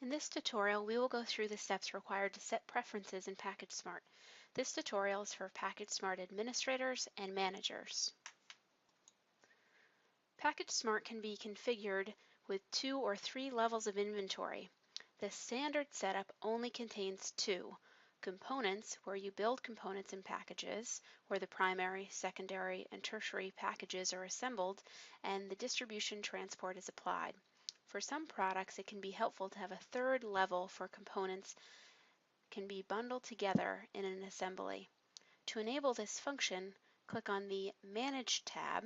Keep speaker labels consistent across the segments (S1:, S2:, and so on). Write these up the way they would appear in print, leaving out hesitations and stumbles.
S1: In this tutorial, we will go through the steps required to set preferences in PackageSmart. This tutorial is for PackageSmart administrators and managers. PackageSmart can be configured with 2 or 3 levels of inventory. The standard setup only contains 2: components, where you build components in packages, where the primary, secondary, and tertiary packages are assembled, and the distribution transport is applied. For some products, it can be helpful to have a third level for components can be bundled together in an assembly. To enable this function, click on the Manage tab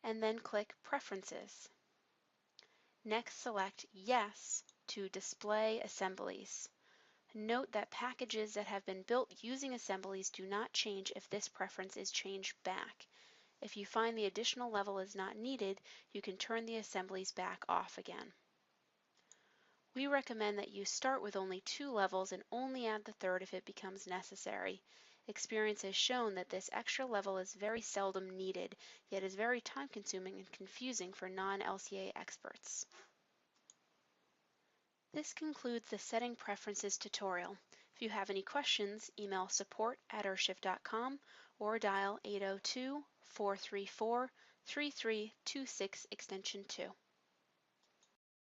S1: and then click Preferences. Next, select Yes to display assemblies. Note that packages that have been built using assemblies do not change if this preference is changed back. If you find the additional level is not needed, you can turn the assemblies back off again. We recommend that you start with only 2 levels and only add the third if it becomes necessary. Experience has shown that this extra level is very seldom needed, yet is very time-consuming and confusing for non-LCA experts. This concludes the Setting Preferences tutorial. If you have any questions, email support@urshift.com or dial 802-434-3326 extension 2.